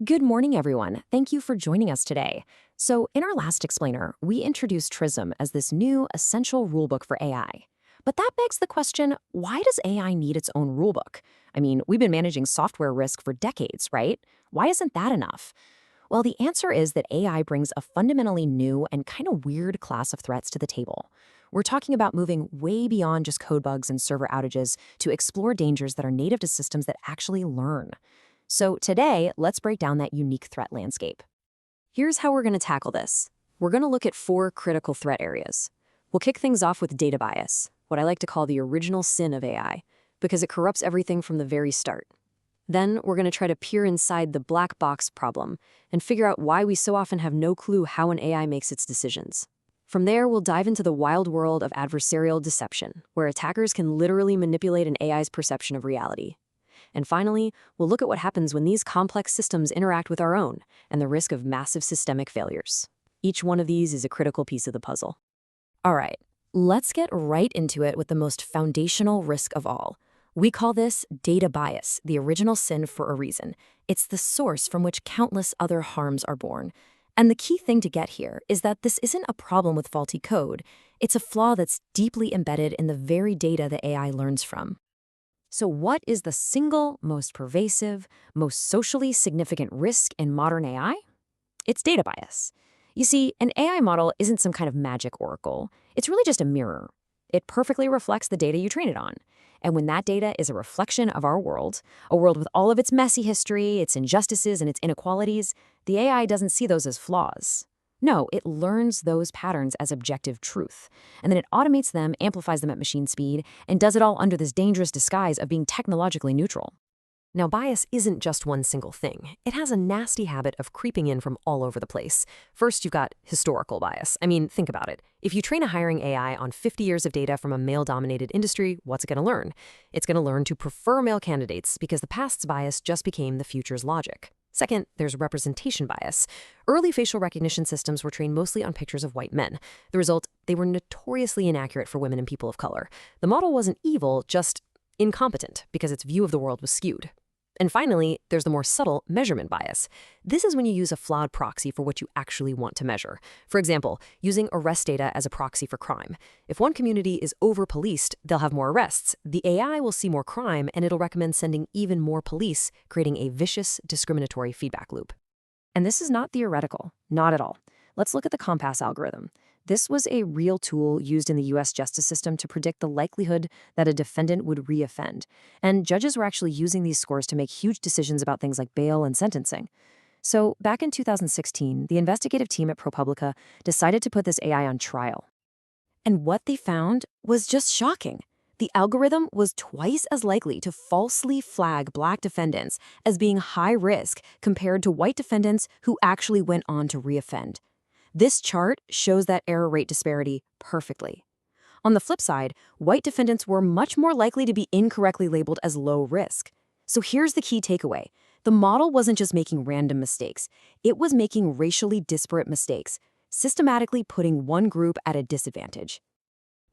Good morning, everyone. Thank you for joining us today. So, in our last explainer, we introduced TRiSM as this new essential rulebook for AI. But that begs the question, why does AI need its own rulebook? I mean, we've been managing software risk for decades, right? Why isn't that enough? Well, the answer is that AI brings a fundamentally new and kind of weird class of threats to the table. We're talking about moving way beyond just code bugs and server outages to explore dangers that are native to systems that actually learn. So today, let's break down that unique threat landscape. Here's how we're going to tackle this. We're going to look at 4 critical threat areas. We'll kick things off with data bias, what I like to call the original sin of AI, because it corrupts everything from the very start. Then we're going to try to peer inside the black box problem and figure out why we so often have no clue how an AI makes its decisions. From there, we'll dive into the wild world of adversarial deception, where attackers can literally manipulate an AI's perception of reality. And finally, we'll look at what happens when these complex systems interact with our own and the risk of massive systemic failures. Each one of these is a critical piece of the puzzle. All right, let's get right into it with the most foundational risk of all. We call this data bias, the original sin for a reason. It's the source from which countless other harms are born. And the key thing to get here is that this isn't a problem with faulty code. It's a flaw that's deeply embedded in the very data the AI learns from. So what is the single most pervasive, most socially significant risk in modern AI? It's data bias. You see, an AI model isn't some kind of magic oracle. It's really just a mirror. It perfectly reflects the data you train it on. And when that data is a reflection of our world, a world with all of its messy history, its injustices, and its inequalities, the AI doesn't see those as flaws. No, it learns those patterns as objective truth, and then it automates them, amplifies them at machine speed, and does it all under this dangerous disguise of being technologically neutral. Now, bias isn't just one single thing. It has a nasty habit of creeping in from all over the place. First, you've got historical bias. I mean, think about it. If you train a hiring AI on 50 years of data from a male-dominated industry, what's it going to learn? It's going to learn to prefer male candidates because the past's bias just became the future's logic. Second, there's representation bias. Early facial recognition systems were trained mostly on pictures of white men. The result, they were notoriously inaccurate for women and people of color. The model wasn't evil, just incompetent, because its view of the world was skewed. And finally, there's the more subtle measurement bias. This is when you use a flawed proxy for what you actually want to measure. For example, using arrest data as a proxy for crime. If one community is over-policed, they'll have more arrests. The AI will see more crime, and it'll recommend sending even more police, creating a vicious, discriminatory feedback loop. And this is not theoretical, not at all. Let's look at the COMPAS algorithm. This was a real tool used in the U.S. justice system to predict the likelihood that a defendant would reoffend. And judges were actually using these scores to make huge decisions about things like bail and sentencing. So back in 2016, the investigative team at ProPublica decided to put this AI on trial. And what they found was just shocking. The algorithm was twice as likely to falsely flag Black defendants as being high risk compared to white defendants who actually went on to reoffend. This chart shows that error rate disparity perfectly. On the flip side, white defendants were much more likely to be incorrectly labeled as low risk. So here's the key takeaway. The model wasn't just making random mistakes. It was making racially disparate mistakes, systematically putting one group at a disadvantage.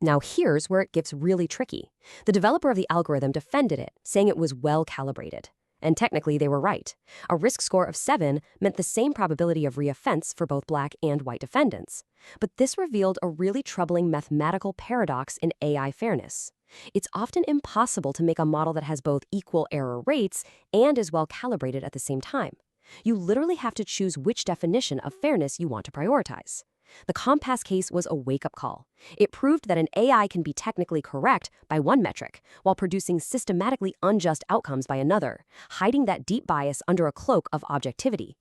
Now here's where it gets really tricky. The developer of the algorithm defended it, saying it was well calibrated. And technically, they were right. A risk score of 7 meant the same probability of reoffense for both Black and white defendants. But this revealed a really troubling mathematical paradox in AI fairness. It's often impossible to make a model that has both equal error rates and is well calibrated at the same time. You literally have to choose which definition of fairness you want to prioritize. The COMPAS case was a wake-up call. It proved that an AI can be technically correct by one metric while producing systematically unjust outcomes by another, hiding that deep bias under a cloak of objectivity.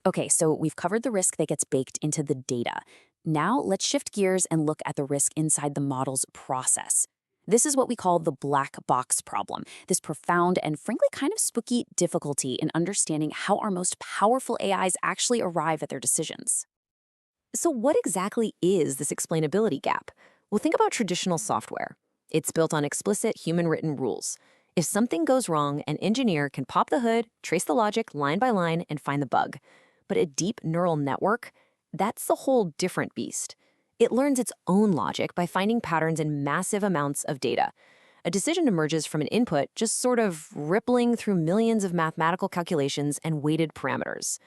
Okay, so we've covered the risk that gets baked into the data. Now let's shift gears and look at the risk inside the model's process. This is what we call the black box problem, this profound and frankly kind of spooky difficulty in understanding how our most powerful AIs actually arrive at their decisions. So what exactly is this explainability gap? Well, think about traditional software. It's built on explicit human-written rules. If something goes wrong, an engineer can pop the hood, trace the logic line by line, and find the bug. But a deep neural network, that's a whole different beast. It learns its own logic by finding patterns in massive amounts of data. A decision emerges from an input just sort of rippling through millions of mathematical calculations and weighted parameters.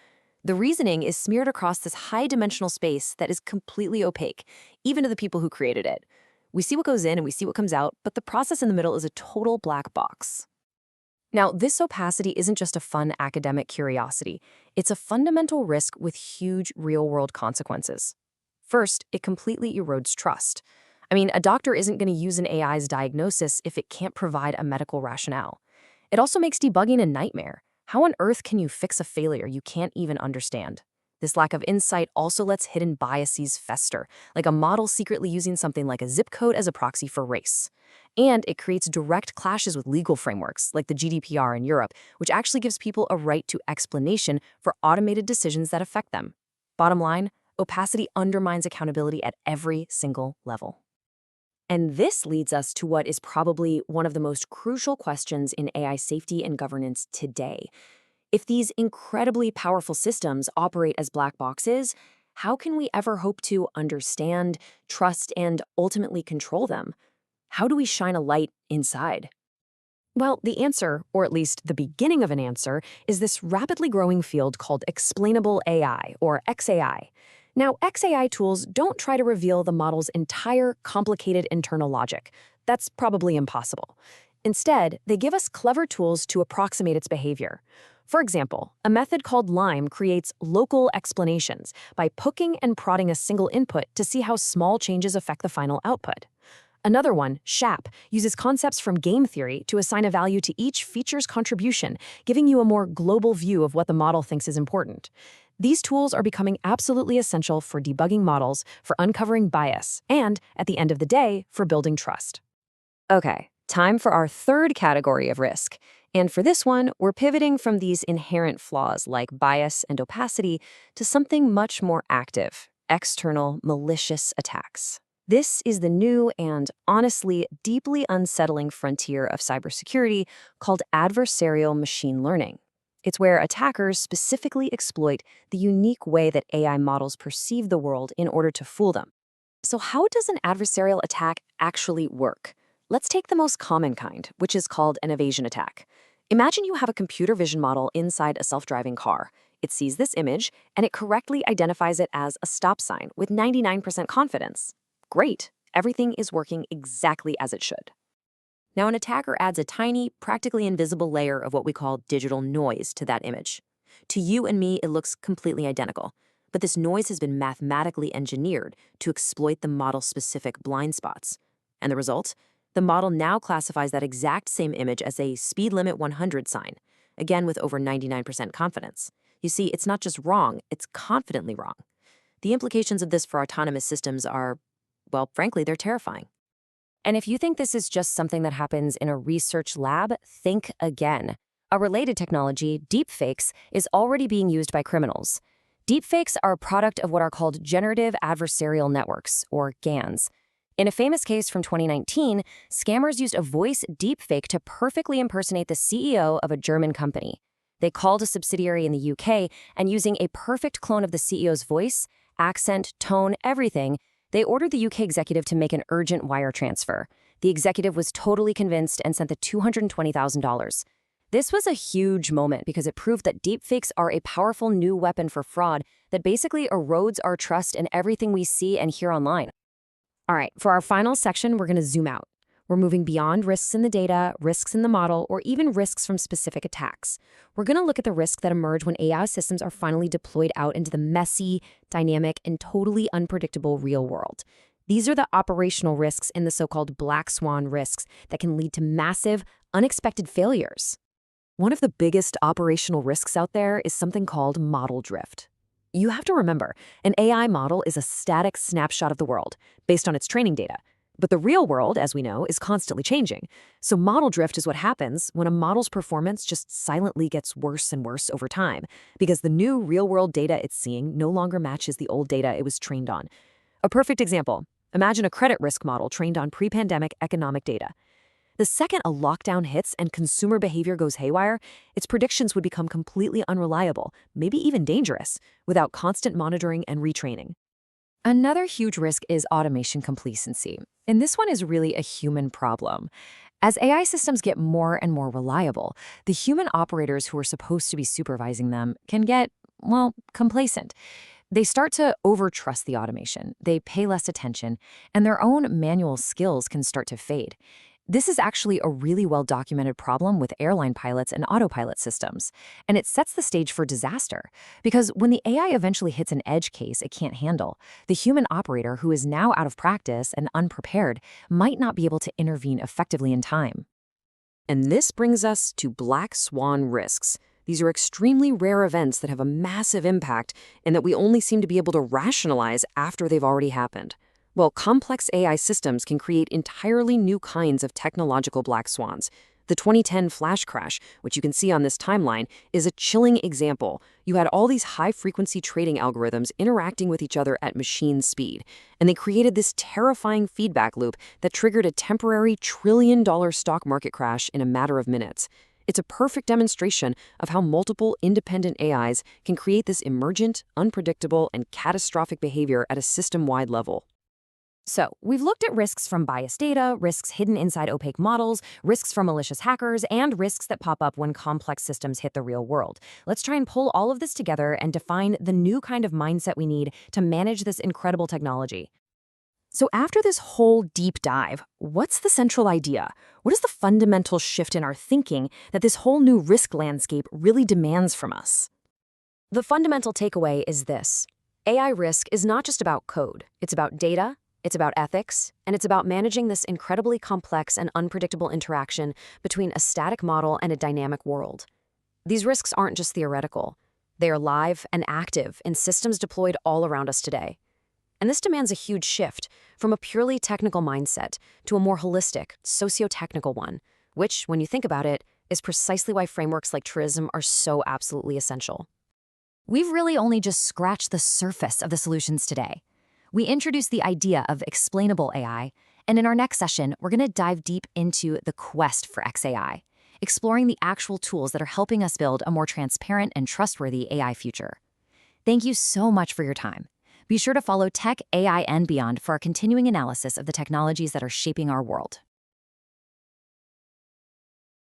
The reasoning is smeared across this high-dimensional space that is completely opaque, even to the people who created it. We see what goes in and we see what comes out, but the process in the middle is a total black box. Now, this opacity isn't just a fun academic curiosity. It's a fundamental risk with huge real-world consequences. First, it completely erodes trust. I mean, a doctor isn't going to use an AI's diagnosis if it can't provide a medical rationale. It also makes debugging a nightmare. How on earth can you fix a failure you can't even understand? This lack of insight also lets hidden biases fester, like a model secretly using something like a zip code as a proxy for race. And it creates direct clashes with legal frameworks, like the GDPR in Europe, which actually gives people a right to explanation for automated decisions that affect them. Bottom line, opacity undermines accountability at every single level. And this leads us to what is probably one of the most crucial questions in AI safety and governance today. If these incredibly powerful systems operate as black boxes, how can we ever hope to understand, trust, and ultimately control them? How do we shine a light inside? Well, the answer, or at least the beginning of an answer, is this rapidly growing field called explainable AI, or XAI. Now, XAI tools don't try to reveal the model's entire complicated internal logic. That's probably impossible. Instead, they give us clever tools to approximate its behavior. For example, a method called LIME creates local explanations by poking and prodding a single input to see how small changes affect the final output. Another one, SHAP, uses concepts from game theory to assign a value to each feature's contribution, giving you a more global view of what the model thinks is important. These tools are becoming absolutely essential for debugging models, for uncovering bias, and, at the end of the day, for building trust. Okay, time for our third category of risk. And for this one, we're pivoting from these inherent flaws like bias and opacity to something much more active: external, malicious attacks. This is the new and, honestly, deeply unsettling frontier of cybersecurity called adversarial machine learning. It's where attackers specifically exploit the unique way that AI models perceive the world in order to fool them. So how does an adversarial attack actually work? Let's take the most common kind, which is called an evasion attack. Imagine you have a computer vision model inside a self-driving car. It sees this image, and it correctly identifies it as a stop sign with 99% confidence. Great, everything is working exactly as it should. Now, an attacker adds a tiny, practically invisible layer of what we call digital noise to that image. To you and me, it looks completely identical, but this noise has been mathematically engineered to exploit the model's specific blind spots. And the result? The model now classifies that exact same image as a speed limit 100 sign, again with over 99% confidence. You see, it's not just wrong, it's confidently wrong. The implications of this for autonomous systems are, well, frankly, they're terrifying. And if you think this is just something that happens in a research lab, think again. A related technology, deepfakes, is already being used by criminals. Deepfakes are a product of what are called generative adversarial networks, or GANs. In a famous case from 2019, scammers used a voice deepfake to perfectly impersonate the CEO of a German company. They called a subsidiary in the UK, and using a perfect clone of the CEO's voice, accent, tone, everything, they ordered the UK executive to make an urgent wire transfer. The executive was totally convinced and sent the $220,000. This was a huge moment because it proved that deepfakes are a powerful new weapon for fraud that basically erodes our trust in everything we see and hear online. All right, for our final section, we're going to zoom out. We're moving beyond risks in the data, risks in the model, or even risks from specific attacks. We're going to look at the risks that emerge when AI systems are finally deployed out into the messy, dynamic, and totally unpredictable real world. These are the operational risks and the so-called black swan risks that can lead to massive, unexpected failures. One of the biggest operational risks out there is something called model drift. You have to remember, an AI model is a static snapshot of the world based on its training data. But the real world, as we know, is constantly changing. So model drift is what happens when a model's performance just silently gets worse and worse over time, because the new real-world data it's seeing no longer matches the old data it was trained on. A perfect example, imagine a credit risk model trained on pre-pandemic economic data. The second a lockdown hits and consumer behavior goes haywire, its predictions would become completely unreliable, maybe even dangerous, without constant monitoring and retraining. Another huge risk is automation complacency. And this one is really a human problem. As AI systems get more and more reliable, the human operators who are supposed to be supervising them can get, well, complacent. They start to overtrust the automation, they pay less attention, and their own manual skills can start to fade. This is actually a really well-documented problem with airline pilots and autopilot systems, and it sets the stage for disaster. Because when the AI eventually hits an edge case it can't handle, the human operator, who is now out of practice and unprepared, might not be able to intervene effectively in time. And this brings us to black swan risks. These are extremely rare events that have a massive impact and that we only seem to be able to rationalize after they've already happened. Well, complex AI systems can create entirely new kinds of technological black swans. The 2010 flash crash, which you can see on this timeline, is a chilling example. You had all these high-frequency trading algorithms interacting with each other at machine speed, and they created this terrifying feedback loop that triggered a temporary trillion-dollar stock market crash in a matter of minutes. It's a perfect demonstration of how multiple independent AIs can create this emergent, unpredictable, and catastrophic behavior at a system-wide level. So, we've looked at risks from biased data, risks hidden inside opaque models, risks from malicious hackers, and risks that pop up when complex systems hit the real world. Let's try and pull all of this together and define the new kind of mindset we need to manage this incredible technology. So after this whole deep dive, what's the central idea? What is the fundamental shift in our thinking that this whole new risk landscape really demands from us? The fundamental takeaway is this. AI risk is not just about code. It's about data, it's about ethics, and it's about managing this incredibly complex and unpredictable interaction between a static model and a dynamic world. These risks aren't just theoretical. They are live and active in systems deployed all around us today. And this demands a huge shift from a purely technical mindset to a more holistic, socio-technical one, which, when you think about it, is precisely why frameworks like TRiSM are so absolutely essential. We've really only just scratched the surface of the solutions today. We introduced the idea of explainable AI, and in our next session, we're going to dive deep into the quest for XAI, exploring the actual tools that are helping us build a more transparent and trustworthy AI future. Thank you so much for your time. Be sure to follow Tech, AI, and Beyond for our continuing analysis of the technologies that are shaping our world.